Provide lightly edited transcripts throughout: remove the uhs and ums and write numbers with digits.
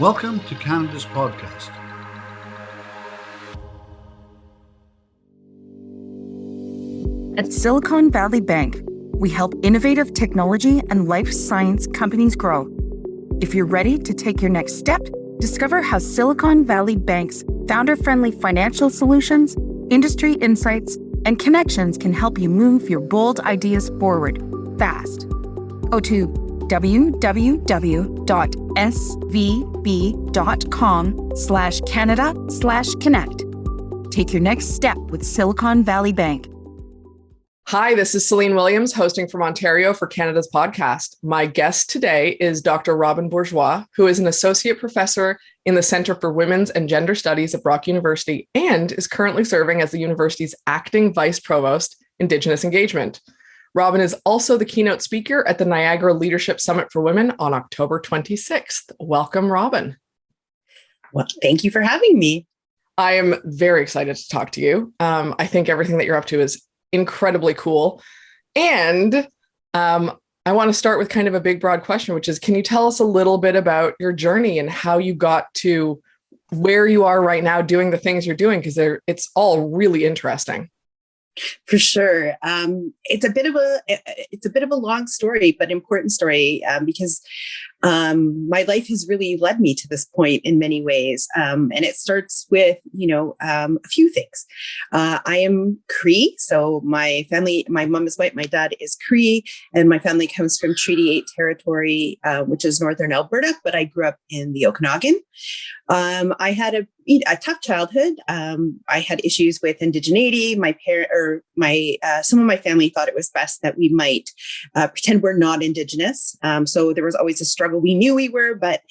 Welcome to Canada's podcast. At Silicon Valley Bank, we help innovative technology and life science companies grow. If you're ready to take your next step, discover how Silicon Valley Bank's founder-friendly financial solutions, industry insights, and connections can help you move your bold ideas forward fast. Go to www.svb.com/Canada/connect. Take your next step with Silicon Valley Bank. Hi, this is Celine Williams, hosting from Ontario for Canada's podcast. My guest today is Dr. Robyn Bourgeois, who is an associate professor in the Centre for Women's and Gender Studies at Brock University and is currently serving as the university's acting Vice-Provost, Indigenous Engagement. Robyn is also the keynote speaker at the Niagara Leadership Summit for Women on October 26th. Welcome, Robyn. Well, thank you for having me. I am very excited to talk to you. I think everything that you're up to is incredibly cool. And I want to start with kind of a big, broad question, which is, can you tell us a little bit about your journey and how you got to where you are right now doing the things you're doing? Because it's all really interesting. For sure. It's a bit of a long story, but important story because my life has really led me to this point in many ways. And it starts with, a few things. I am Cree. So my family, my mom is white, my dad is Cree, and my family comes from Treaty 8 territory, which is Northern Alberta, but I grew up in the Okanagan. I had a tough childhood. I had issues with indigeneity. Some of my family thought it was best that we might pretend we're not Indigenous. So there was always a struggle. We knew we were, but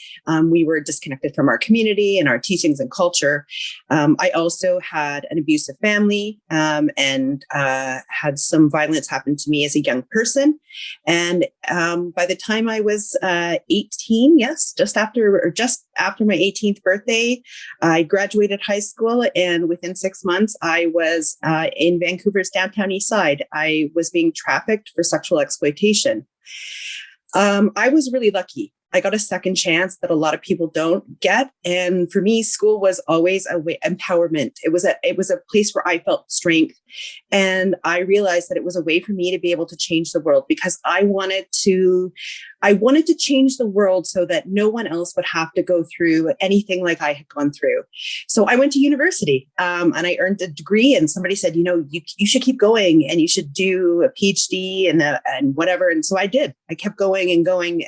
we were disconnected from our community and our teachings and culture. I also had an abusive family and had some violence happen to me as a young person. And by the time I was 18, just after my 18th birthday, I graduated high school, and within 6 months, I was in Vancouver's downtown east side. I was being trafficked for sexual exploitation. I was really lucky. I got a second chance that a lot of people don't get. And for me, school was always empowerment. It was a place where I felt strength. And I realized that it was a way for me to be able to change the world, because I wanted to change the world so that no one else would have to go through anything like I had gone through. So I went to university and I earned a degree, and somebody said, you should keep going and you should do a PhD and whatever. And so I did. I kept going and going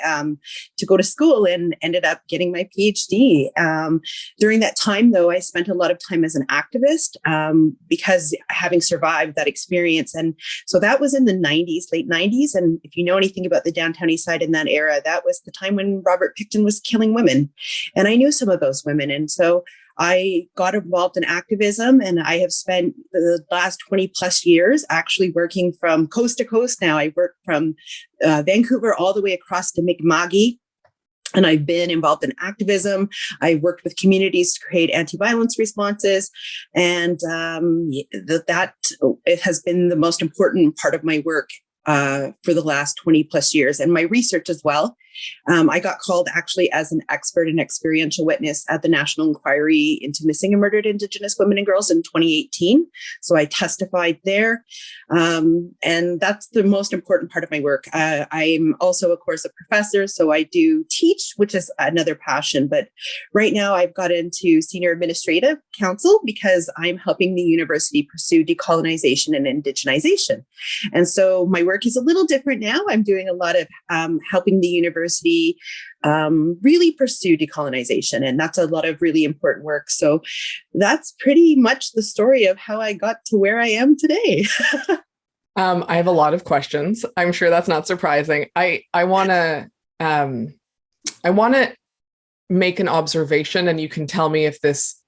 to go to school and ended up getting my PhD. During that time, though, I spent a lot of time as an activist because having survived that experience. And so that was in the 90s, late 90s. And if you know anything about the downtown east side in that era, that was the time when Robert Pickton was killing women. And I knew some of those women. And so I got involved in activism, and I have spent the last 20 plus years actually working from coast to coast now. I work from Vancouver all the way across to Mi'kma'ki. And I've been involved in activism. I worked with communities to create anti-violence responses. And it has been the most important part of my work for the last 20 plus years, and my research as well. I got called actually as an expert and experiential witness at the National Inquiry into Missing and Murdered Indigenous Women and Girls in 2018. So I testified there. And that's the most important part of my work. I'm also, of course, a professor. So I do teach, which is another passion. But right now I've got into senior administrative council because I'm helping the university pursue decolonization and indigenization. And so my work is a little different now. I'm doing a lot of helping the university really pursue decolonization. And that's a lot of really important work. So that's pretty much the story of how I got to where I am today. I have a lot of questions. I'm sure that's not surprising. I want to make an observation, and you can tell me if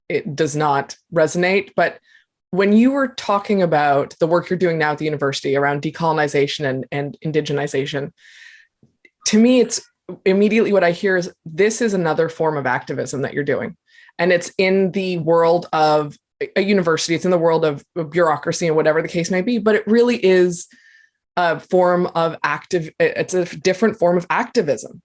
it does not resonate. But when you were talking about the work you're doing now at the university around decolonization and indigenization, to me, it's immediately what I hear is this is another form of activism that you're doing. And it's in the world of a university, it's in the world of bureaucracy and whatever the case may be, but it really is a form of it's a different form of activism.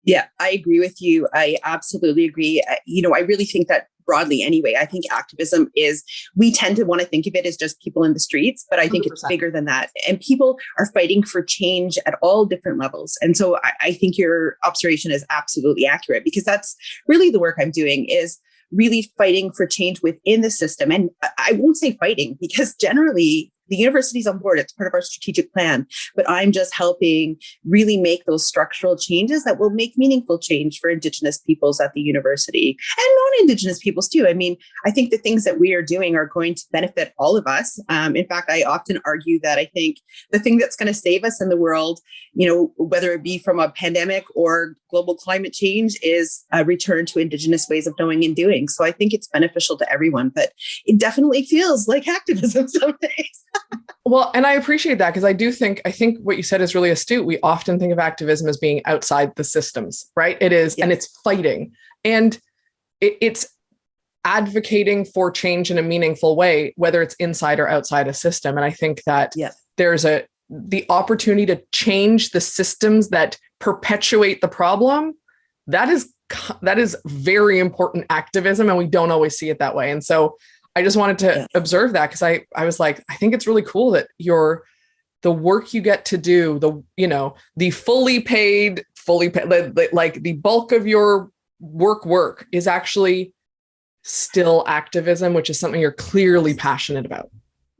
Yeah, I agree with you. I absolutely agree. I really think that broadly anyway, I think activism is, we tend to want to think of it as just people in the streets, but I think 100%. it's bigger than that. And people are fighting for change at all different levels. And so I think your observation is absolutely accurate, because that's really the work I'm doing, is really fighting for change within the system. And I won't say fighting, because generally the university's on board. It's part of our strategic plan, but I'm just helping really make those structural changes that will make meaningful change for Indigenous peoples at the university, and non-Indigenous peoples too. I mean, I think the things that we are doing are going to benefit all of us. In fact, I often argue that I think the thing that's going to save us in the world, whether it be from a pandemic or global climate change, is a return to Indigenous ways of knowing and doing. So I think it's beneficial to everyone, but it definitely feels like activism some days. Well, and I appreciate that, because I think what you said is really astute. We often think of activism as being outside the systems, right? It is, yes. And it's fighting, and it's advocating for change in a meaningful way, whether it's inside or outside a system. And I think that there's the opportunity to change the systems that perpetuate the problem. That is very important activism, and we don't always see it that way. And so I just wanted to observe that, because I was like, I think it's really cool that the work you get to do, the fully paid, like the bulk of your work is actually still activism, which is something you're clearly passionate about.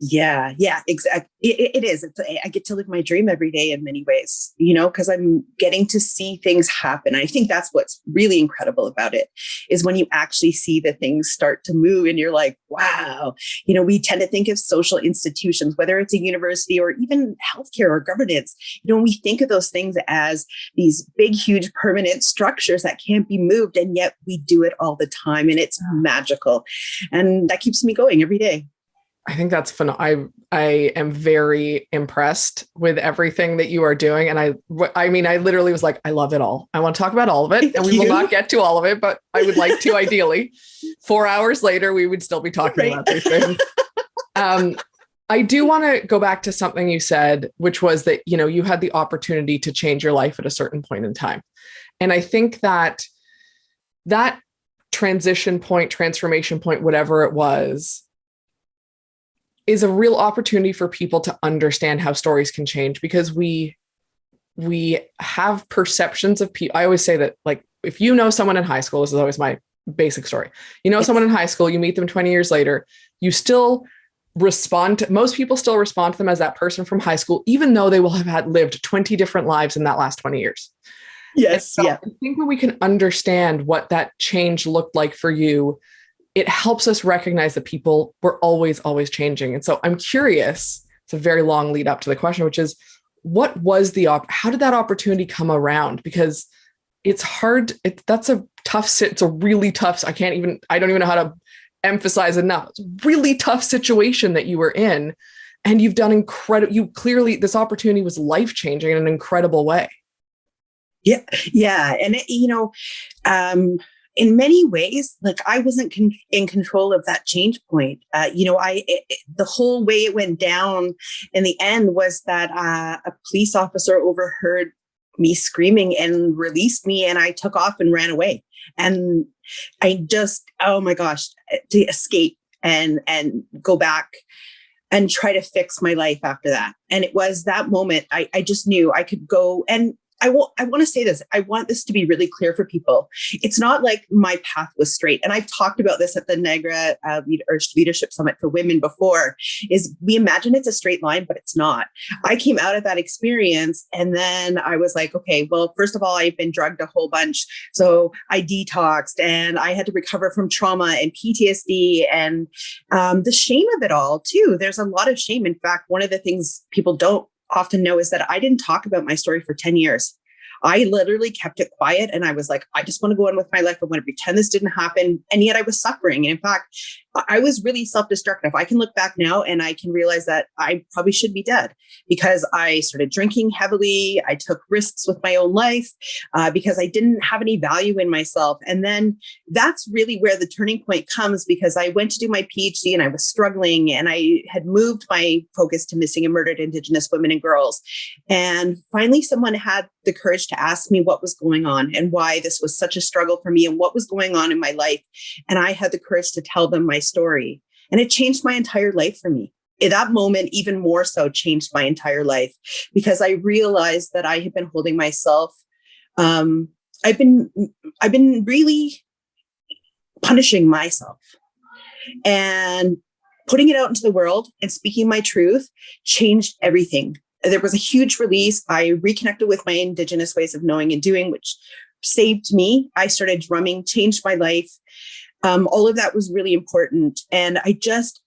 Yeah, exactly. It is. I get to live my dream every day in many ways, because I'm getting to see things happen. I think that's what's really incredible about it, is when you actually see the things start to move and you're like, wow. We tend to think of social institutions, whether it's a university or even healthcare or governance, we think of those things as these big, huge permanent structures that can't be moved. And yet we do it all the time, and it's magical. And that keeps me going every day. I think that's fun. I am very impressed with everything that you are doing. And I mean, I literally was like, I love it all. I want to talk about all of it. And we will not get to all of it, but I would like to. Ideally 4 hours later, we would still be talking about these things. I do want to go back to something you said, which was that, you had the opportunity to change your life at a certain point in time. And I think that transition point, transformation point, whatever it was, is a real opportunity for people to understand how stories can change, because we have perceptions of people. I always say that, like, if you know someone in high school, this is always my basic story. Someone in high school, you meet them 20 years later, you still most people still respond to them as that person from high school, even though they will have lived 20 different lives in that last 20 years. Yes. So I think when we can understand what that change looked like for you, it helps us recognize that people were always changing. And so I'm curious, it's a very long lead up to the question, which is, what was how did that opportunity come around? Because it's hard. That's a tough it's a really tough, I don't even know how to emphasize enough. It's a really tough situation that you were in, and you've done clearly, this opportunity was life-changing in an incredible way. Yeah. And in many ways, like, I wasn't in control of that change point. The whole way it went down in the end was that a police officer overheard me screaming and released me, and I took off and ran away. And I just, oh my gosh, to escape and go back and try to fix my life after that. And it was that moment I just knew I could go. And I want to say this. I want this to be really clear for people. It's not like my path was straight. And I've talked about this at the NAGRA Leadership Summit for Women before, is we imagine it's a straight line, but it's not. I came out of that experience, and then I was like, okay, well, first of all, I've been drugged a whole bunch. So I detoxed, and I had to recover from trauma and PTSD and the shame of it all too. There's a lot of shame. In fact, one of the things people don't often know is that I didn't talk about my story for 10 years. I literally kept it quiet, and I was like, I just want to go on with my life. I want to pretend this didn't happen. And yet I was suffering. And in fact, I was really self-destructive. I can look back now and I can realize that I probably should be dead because I started drinking heavily. I took risks with my own life because I didn't have any value in myself. And then that's really where the turning point comes, because I went to do my PhD and I was struggling, and I had moved my focus to missing and murdered Indigenous women and girls. And finally, someone had the courage to ask me what was going on and why this was such a struggle for me and what was going on in my life. And I had the courage to tell them my story. And it changed my entire life for me. In that moment, even more so, changed my entire life, because I realized that I had been holding myself. I've been really punishing myself, and putting it out into the world and speaking my truth changed everything. There was a huge release. I reconnected with my Indigenous ways of knowing and doing, which saved me. I started drumming, changed my life. All of that was really important. And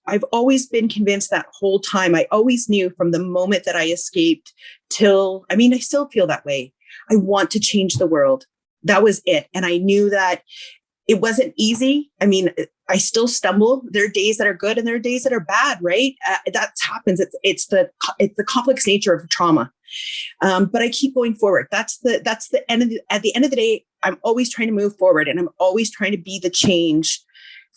I've always been convinced that whole time. I always knew from the moment that I escaped I still feel that way. I want to change the world. That was it. And I knew that it wasn't easy. I mean, I still stumble. There are days that are good and there are days that are bad, right? That happens. It's the complex nature of trauma. But I keep going forward. That's the end at the end of the day, I'm always trying to move forward, and I'm always trying to be the change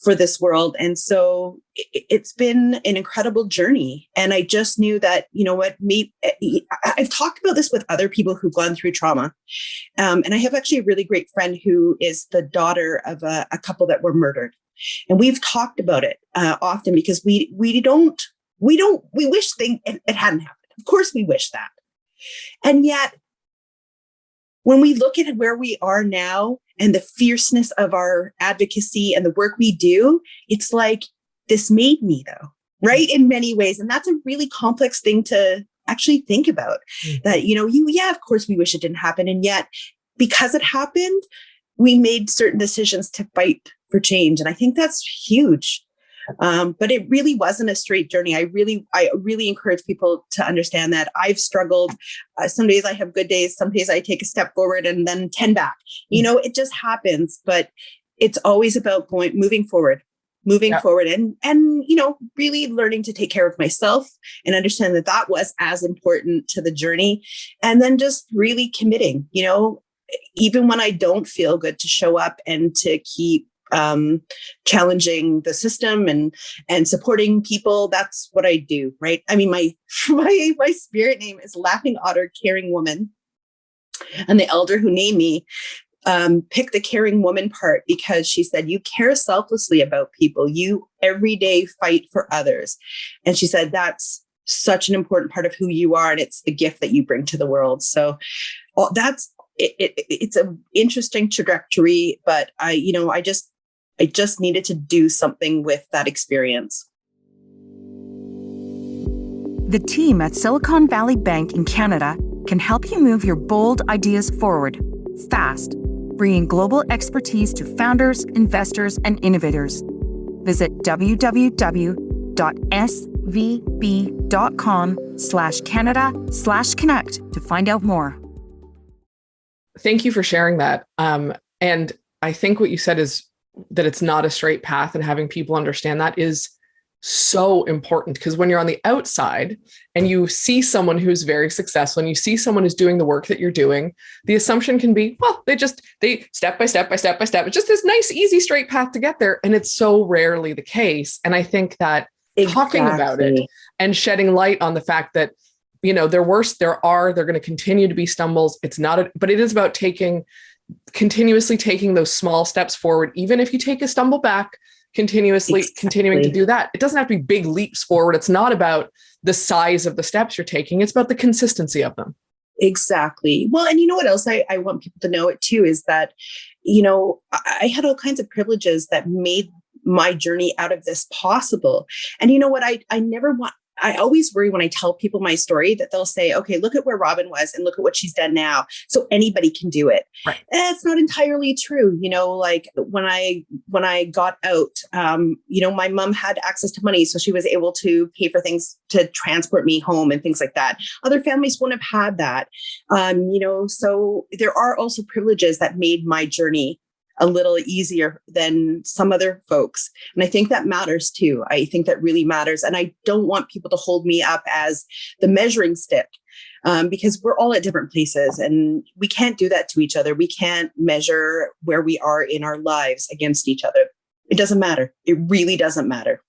for this world. And so it's been an incredible journey. And I just knew that, I've talked about this with other people who've gone through trauma. And I have actually a really great friend who is the daughter of a couple that were murdered. And we've talked about it often, because we wish it hadn't happened. Of course we wish that. And yet, when we look at where we are now and the fierceness of our advocacy and the work we do, it's like, this made me, though, right? In many ways. And that's a really complex thing to actually think about. That, of course we wish it didn't happen. And yet, because it happened, we made certain decisions to fight for change. And I think that's huge. But it really wasn't a straight journey. I really encourage people to understand that I've struggled. Some days I have good days. Some days I take a step forward and then 10 back. It just happens. But it's always about moving forward and really learning to take care of myself and understand that was as important to the journey. And then just really committing, even when I don't feel good, to show up and to keep challenging the system and supporting people. That's what I do, right? I mean, my spirit name is Laughing Otter Caring Woman, and the elder who named me picked the caring woman part because she said, you care selflessly about people. You every day fight for others. And she said, that's such an important part of who you are. And it's the gift that you bring to the world. So it's an interesting trajectory, but I just needed to do something with that experience. The team at Silicon Valley Bank in Canada can help you move your bold ideas forward fast, bringing global expertise to founders, investors, and innovators. Visit www.svb.com/Canada/connect to find out more. Thank you for sharing that. And I think what you said is that it's not a straight path, and having people understand that is so important, because when you're on the outside and you see someone who's very successful and you see someone who's doing the work that you're doing, the assumption can be, well, they step by step. It's just this nice, easy, straight path to get there. And it's so rarely the case. And I think that talking about it and shedding light on the fact that, they're going to continue to be stumbles. But it is about continuously taking those small steps forward. Even if you take a stumble back, continuing to do that. It doesn't have to be big leaps forward. It's not about the size of the steps you're taking. It's about the consistency of them. Exactly. Well, and you know what else I want people to know it too, is that, I had all kinds of privileges that made my journey out of this possible. And you know what? I always worry when I tell people my story that they'll say, okay, look at where Robyn was and look at what she's done now. So anybody can do it. Right. And it's not entirely true. Like when I got out, my mom had access to money, so she was able to pay for things to transport me home and things like that. Other families wouldn't have had that. So there are also privileges that made my journey a little easier than some other folks. And I think that matters too. I think that really matters. And I don't want people to hold me up as the measuring stick, because we're all at different places and we can't do that to each other. We can't measure where we are in our lives against each other. It doesn't matter. It really doesn't matter.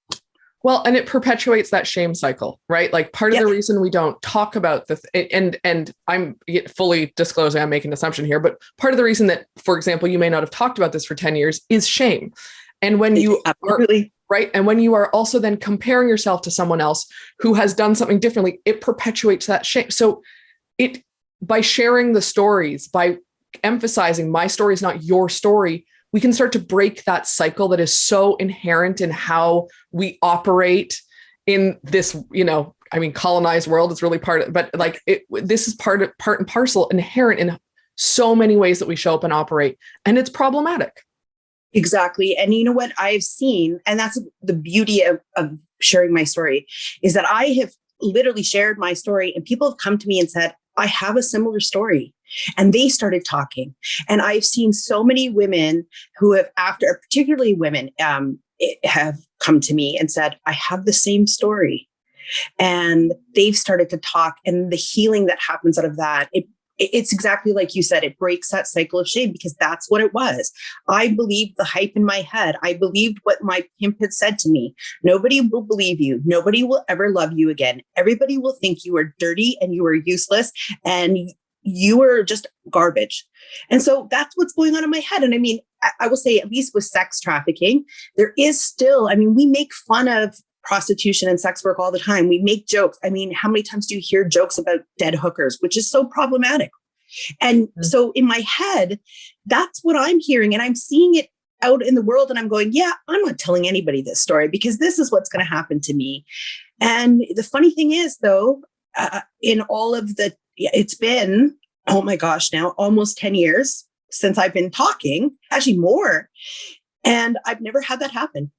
Well, and it perpetuates that shame cycle, right? Like part of the reason we don't talk about this, and I'm fully disclosing, I'm making an assumption here, but part of the reason that, for example, you may not have talked about this for 10 years is shame. And when you are, right, and when you are also then comparing yourself to someone else who has done something differently, it perpetuates that shame. So by sharing the stories, by emphasizing my story is not your story, we can start to break that cycle that is so inherent in how we operate in this, colonized world is really part of, but like this is part and parcel inherent in so many ways that we show up and operate. And it's problematic. Exactly. And you know what I've seen, and that's the beauty of sharing my story, is that I have literally shared my story and people have come to me and said, I have a similar story. And they started talking. And I've seen so many women who have, particularly women, have come to me and said, I have the same story. And they've started to talk, and the healing that happens out of that, it's exactly like you said, it breaks that cycle of shame, because that's what it was. I believed the hype in my head. I believed what my pimp had said to me. Nobody will believe you. Nobody will ever love you again. Everybody will think you are dirty and you are useless and you are just garbage. And so that's what's going on in my head. And I mean, I will say, at least with sex trafficking, there is still, we make fun of prostitution and sex work all the time. We make jokes. I mean, how many times do you hear jokes about dead hookers, which is so problematic? And so in my head, that's what I'm hearing. And I'm seeing it out in the world. And I'm going, yeah, I'm not telling anybody this story because this is what's going to happen to me. And the funny thing is, though, in all of it's been, oh my gosh, now almost 10 years since I've been talking, actually more. And I've never had that happen.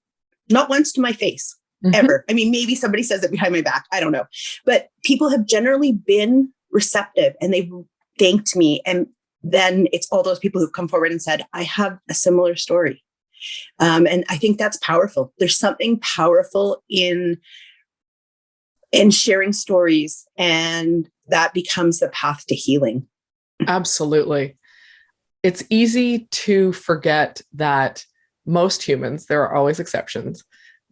Not once to my face. Ever. I mean, maybe somebody says it behind my back. I don't know. But people have generally been receptive and they've thanked me. And then it's all those people who've come forward and said, I have a similar story. And I think that's powerful. There's something powerful in sharing stories, and that becomes the path to healing. Absolutely. It's easy to forget that most humans, there are always exceptions,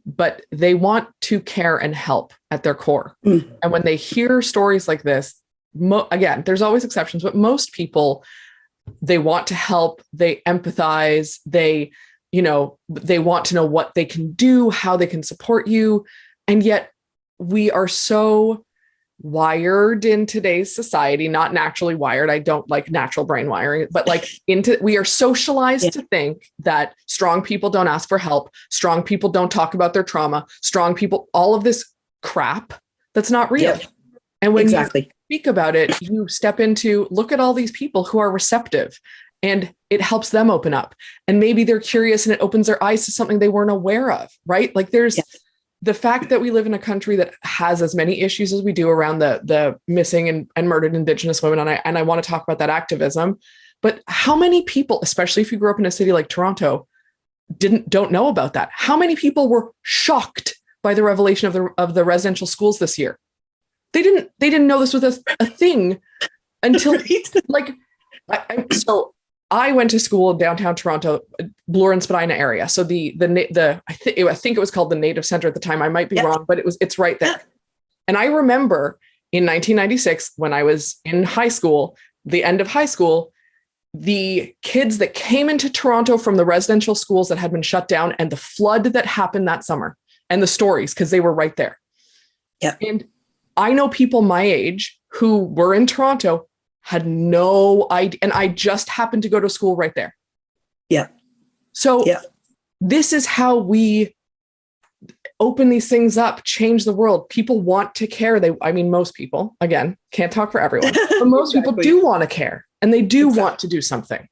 but they want to care and help at their core. And when they hear stories like this, again, there's always exceptions, but most people, they want to help, they empathize, they want to know what they can do, how they can support you. And yet we are so wired in today's society, not naturally wired. I don't like natural brain wiring, but we are socialized to think that strong people don't ask for help. Strong people don't talk about their trauma. Strong people, all of this crap that's not real. Yeah. And when you speak about it, you step into, look at all these people who are receptive, and it helps them open up. And maybe they're curious and it opens their eyes to something they weren't aware of, right? Like there's the fact that we live in a country that has as many issues as we do around the missing and murdered Indigenous women. And I want to talk about that activism, but how many people, especially if you grew up in a city like Toronto, don't know about that? How many people were shocked by the revelation of the residential schools this year? They didn't know this was a thing until so I went to school in downtown Toronto, Bloor and Spadina area. So I think it was called the Native Center at the time. I might be wrong, but it's right there. And I remember in 1996, when I was in high school, the end of high school, the kids that came into Toronto from the residential schools that had been shut down, and the flood that happened that summer, and the stories, because they were right there. Yeah. And I know people my age who were in Toronto, had no idea. And I just happened to go to school right there. Yeah. So this is how we open these things up, change the world. People want to care. Most people, again, can't talk for everyone, but most people do want to care, and they do want to do something.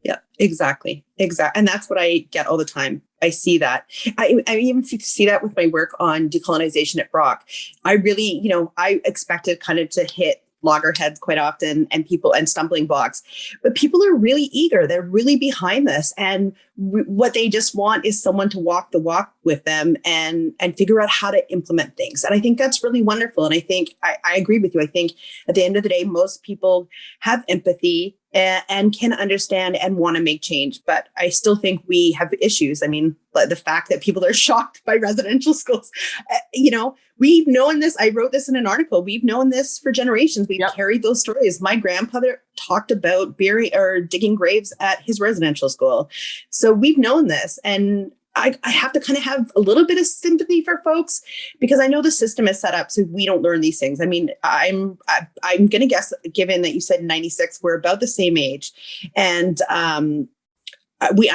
Yeah, exactly. And that's what I get all the time. I see that. I even see that with my work on decolonization at Brock. I really, I expected kind of to hit loggerheads quite often and stumbling blocks, but people are really eager. They're really behind this. And what they just want is someone to walk the walk with them and figure out how to implement things. And I think that's really wonderful. And I think I agree with you. I think at the end of the day, most people have empathy and can understand and want to make change. But I still think we have issues. I mean, the fact that people are shocked by residential schools, we've known this. I wrote this in an article. We've known this for generations. We've carried those stories. My grandfather talked about digging graves at his residential school. So we've known this. And I have to kind of have a little bit of sympathy for folks because I know the system is set up so we don't learn these things. I mean, I'm going to guess, given that you said 96, we're about the same age. And I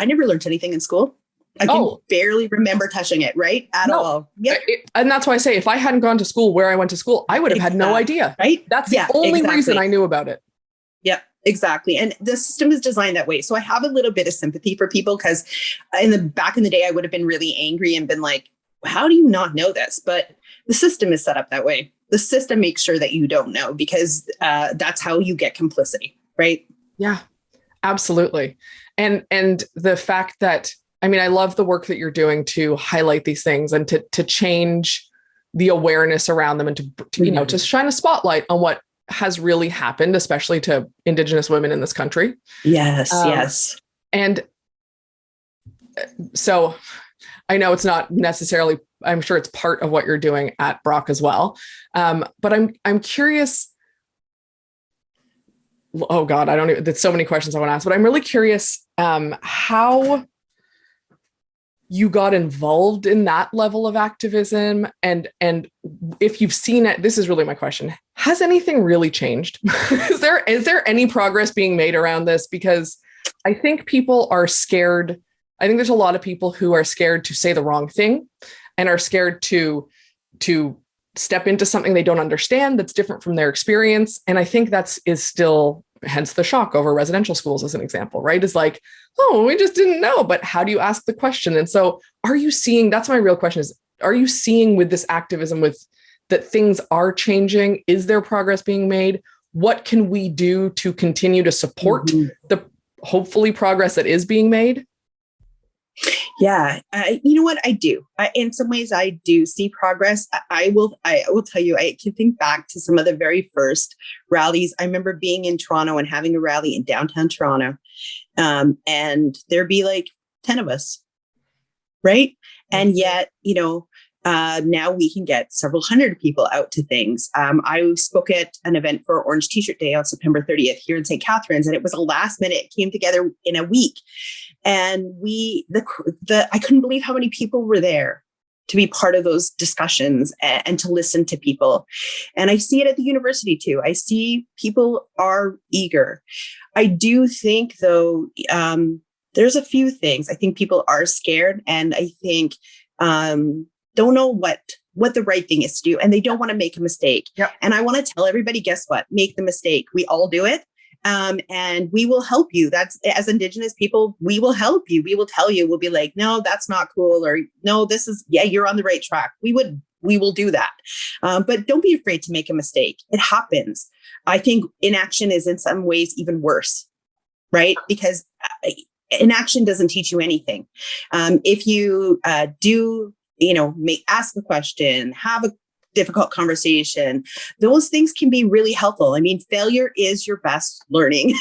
never learned anything in school. I can barely remember touching it, right? At all. Yep. And that's why I say, if I hadn't gone to school where I went to school, I would have had no idea. Right? That's the only reason I knew about it. Yep. Exactly. And the system is designed that way. So I have a little bit of sympathy for people because back in the day, I would have been really angry and been like, how do you not know this? But the system is set up that way. The system makes sure that you don't know because that's how you get complicity. Right. Yeah, absolutely. And the fact that, I mean, I love the work that you're doing to highlight these things and to change the awareness around them and to to shine a spotlight on what has really happened, especially to Indigenous women in this country. Yes, yes. And so I know it's not necessarily, I'm sure it's part of what you're doing at Brock as well. But I'm curious. Oh God, there's so many questions I want to ask, but I'm really curious how you got involved in that level of activism and if you've seen it. This is really my question. Has anything really changed? Is there any progress being made around this? Because I think people are scared. I think there's a lot of people who are scared to say the wrong thing and are scared to step into something they don't understand that's different from their experience. And I think is still, hence the shock over residential schools as an example, right? Is like, oh, we just didn't know, but how do you ask the question? And so are you seeing, that's my real question is, are you seeing with this activism that things are changing? Is there progress being made? What can we do to continue to support the hopefully progress that is being made? Yeah. You know what? I do. In some ways, I do see progress. I will tell you, I can think back to some of the very first rallies. I remember being in Toronto and having a rally in downtown Toronto. And there'd be like 10 of us. Right. And yet, now we can get several hundred people out to things. I spoke at an event for Orange T-shirt Day on September 30th here in St. Catharines, and it was a last minute, it came together in a week. And I couldn't believe how many people were there to be part of those discussions and to listen to people. And I see it at the university too. I see people are eager. I do think though, there's a few things. I think people are scared, and I think, don't know what the right thing is to do, and they don't want to make a mistake. Yep. And I want to tell everybody, guess what? Make the mistake. We all do it. And we will help you. That's, as Indigenous people, we will help you. We will tell you, we'll be like, no, that's not cool. Or no, this is, you're on the right track. We will do that. But don't be afraid to make a mistake. It happens. I think inaction is in some ways even worse, right? Because inaction doesn't teach you anything. If you ask a question, have a difficult conversation, those things can be really helpful. I mean, failure is your best learning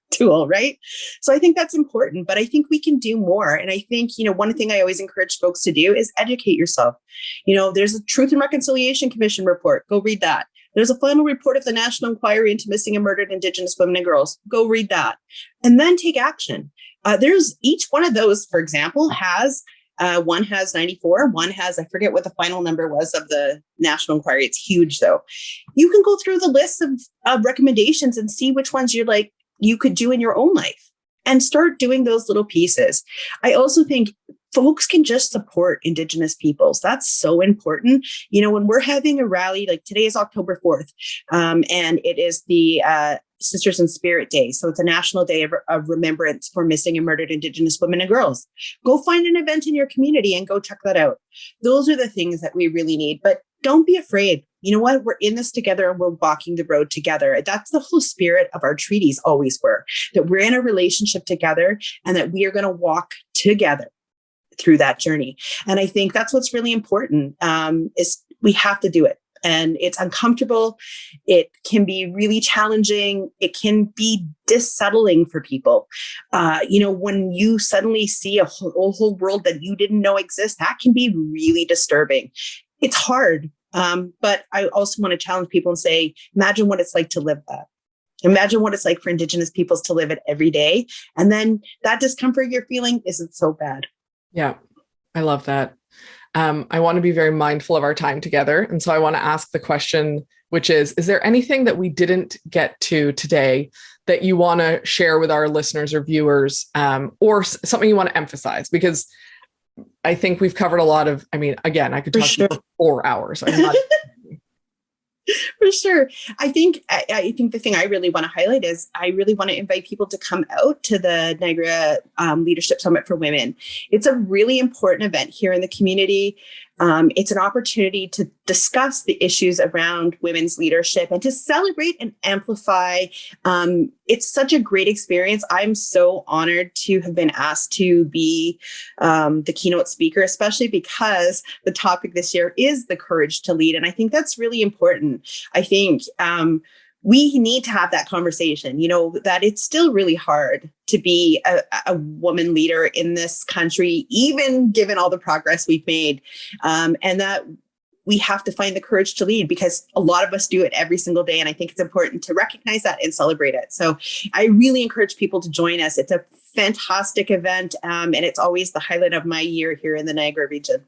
tool, right? So I think that's important, but I think we can do more. And I think, one thing I always encourage folks to do is educate yourself. There's a Truth and Reconciliation Commission report. Go read that. There's a final report of the National Inquiry into Missing and Murdered Indigenous Women and Girls. Go read that. And then take action. There's each one of those, for example, has one has 94, one has, I forget what the final number was of the National Inquiry. It's huge though. You can go through the list of recommendations and see which ones you're like, you could do in your own life and start doing those little pieces. I also think folks can just support Indigenous peoples. That's so important. When we're having a rally, like today is October 4th, and it is the Sisters in Spirit Day. So it's a national day of remembrance for missing and murdered Indigenous women and girls. Go find an event in your community and go check that out. Those are the things that we really need. But don't be afraid. You know what? We're in this together and we're walking the road together. That's the whole spirit of our treaties always were, that we're in a relationship together and that we are going to walk together through that journey. And I think that's what's really important, is we have to do it. And it's uncomfortable. It can be really challenging. It can be dissettling for people. When you suddenly see a whole world that you didn't know exists, that can be really disturbing. It's hard. But I also want to challenge people and say, imagine what it's like to live that. Imagine what it's like for Indigenous peoples to live it every day. And then that discomfort you're feeling isn't so bad. Yeah, I love that. I want to be very mindful of our time together. And so I want to ask the question, which is there anything that we didn't get to today that you want to share with our listeners or viewers, or something you want to emphasize? Because I think we've covered a lot of, again, I could talk to you for 4 hours. I'm not For sure. I think the thing I really want to highlight is I really want to invite people to come out to the Niagara Leadership Summit for Women. It's a really important event here in the community. It's an opportunity to discuss the issues around women's leadership and to celebrate and amplify. It's such a great experience. I'm so honored to have been asked to be the keynote speaker, especially because the topic this year is the courage to lead. And I think that's really important. I think we need to have that conversation, that it's still really hard to be a woman leader in this country, even given all the progress we've made, and that we have to find the courage to lead because a lot of us do it every single day. And I think it's important to recognize that and celebrate it. So I really encourage people to join us. It's a fantastic event, and it's always the highlight of my year here in the Niagara region.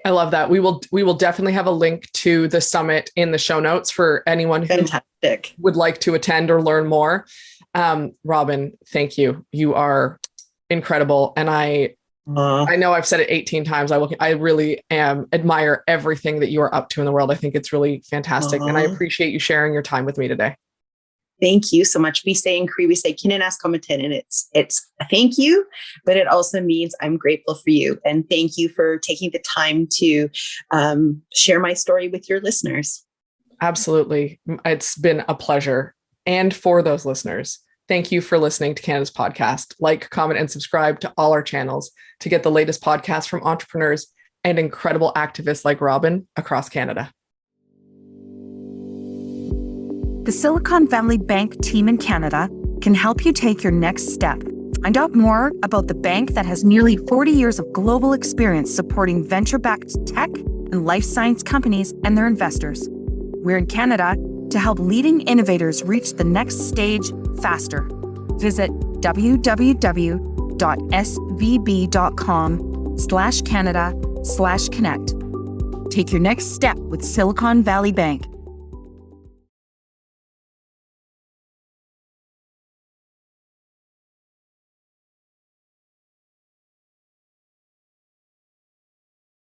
I love that. We will definitely have a link to the summit in the show notes for anyone who would like to attend or learn more. Robyn, thank you. You are incredible. And I know I've said it 18 times. I really admire everything that you are up to in the world. I think it's really fantastic. And I appreciate you sharing your time with me today. Thank you so much. We say in Cree, we say kinanas komitin, and it's a thank you, but it also means I'm grateful for you. And thank you for taking the time to share my story with your listeners. Absolutely. It's been a pleasure. And for those listeners, thank you for listening to Canada's podcast. Like, comment, and subscribe to all our channels to get the latest podcasts from entrepreneurs and incredible activists like Robyn across Canada. The Silicon Valley Bank team in Canada can help you take your next step. Find out more about the bank that has nearly 40 years of global experience supporting venture-backed tech and life science companies and their investors. We're in Canada to help leading innovators reach the next stage faster. Visit www.svb.com/Canada/connect. Take your next step with Silicon Valley Bank.